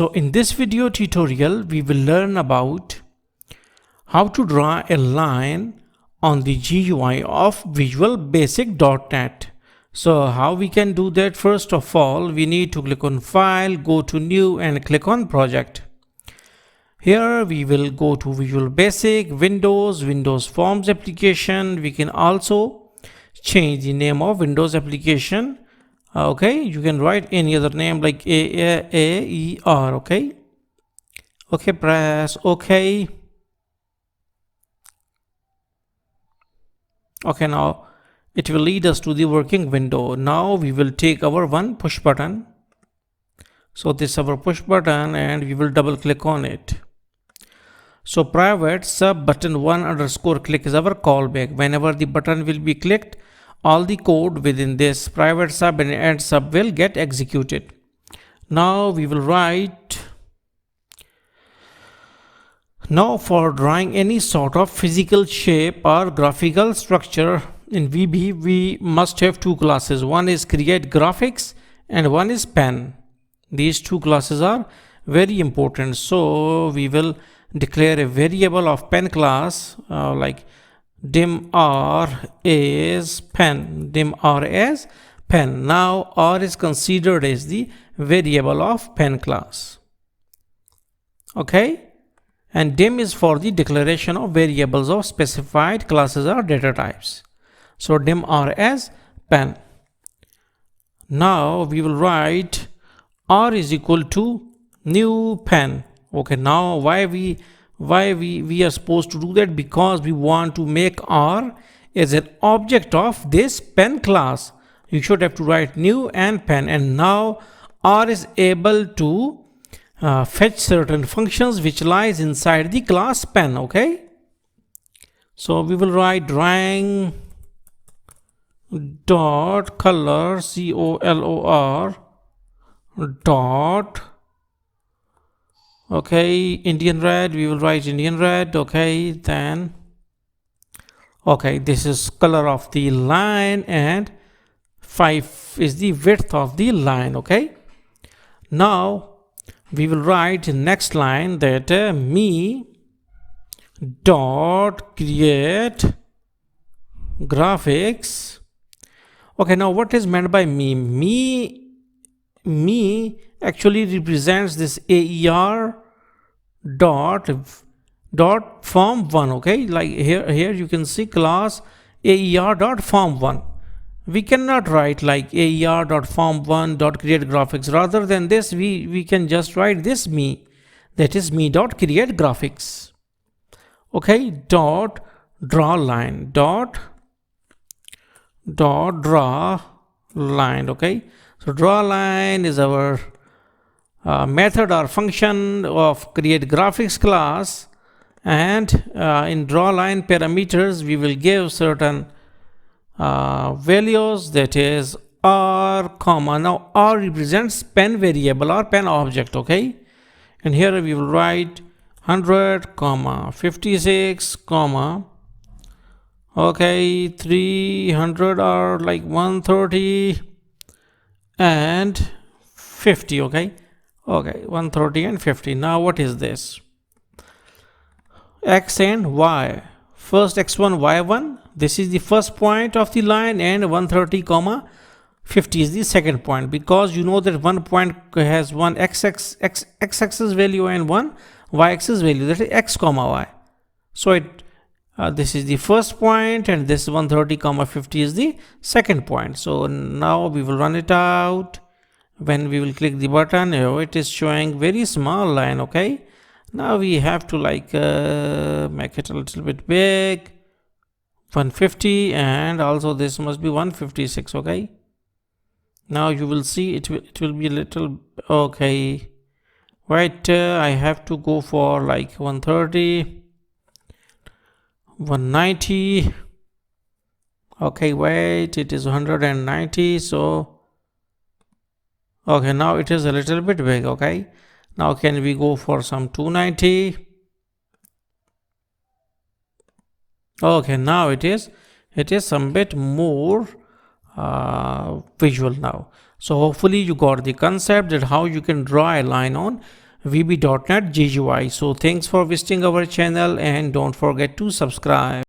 So in this video tutorial, we will learn about how to draw a line on the GUI of Visual Basic.NET. So how we can do that? First of all, we need to click on File, go to New and click on Project. Here we will go to Visual Basic, Windows Forms application. We can also change the name of Windows application. Okay, you can write any other name like AER. Okay, press OK. Okay, now it will lead us to the working window. Now we will take our one push button. So this is our push button and we will double click on it. So private sub button 1_click is our callback. Whenever the button will be clicked, all the code within this private sub and end sub will get executed. Now we will write. Now for drawing any sort of physical shape or graphical structure in VB, we must have two classes. One is create graphics and one is pen. These two classes are very important. So we will declare a variable of pen class like dim_r is pen. dim_r as pen. Now r is considered as the variable of pen class. Okay, and dim is for the declaration of variables of specified classes or data types. So dim_r as pen. Now we will write r is equal to new pen. Okay, now why we are supposed to do that? Because we want to make r as an object of this pen class. You should have to write new and pen, and now r is able to fetch certain functions which lies inside the class pen. Okay, so we will write drawing dot color color dot Indian red. We will write Indian red. Okay, then this is color of the line and 5 is the width of the line. Okay, now we will write next line that me dot create graphics. Okay, now what is meant by me actually represents this AER dot form1. Okay, like here you can see class AER dot form1. We cannot write like AER dot form1 dot create graphics. Rather than this, we can just write this me, that is me dot create graphics. Okay, dot draw line dot draw line. Okay, so draw line is our method or function of create graphics class, and in draw line parameters we will give certain values, that is r comma. Now r represents pen variable or pen object. Okay, and here we will write 100 comma 56 comma 300 or like 130 and 50. Okay, 130 and 50. Now what is this? X and y. First x1 y1, this is the first point of the line, and 130 comma 50 is the second point, because you know that one point has one x-axis value and one y-axis value, that is x comma y. So this is the first point and this 130 comma 50 is the second point. So now we will run it out. When we will click the button, it is showing very small line. Okay, now we have to like make it a little bit big, 150, and also this must be 156. Okay, now you will see it will be a little. Okay, right, I have to go for like 130, 190. Okay, wait, it is 190. So okay, now it is a little bit big. Okay, now can we go for some 290? Okay, now it is some bit more visual now. So hopefully you got the concept that how you can draw a line on vb.net GUI. So thanks for visiting our channel and don't forget to subscribe.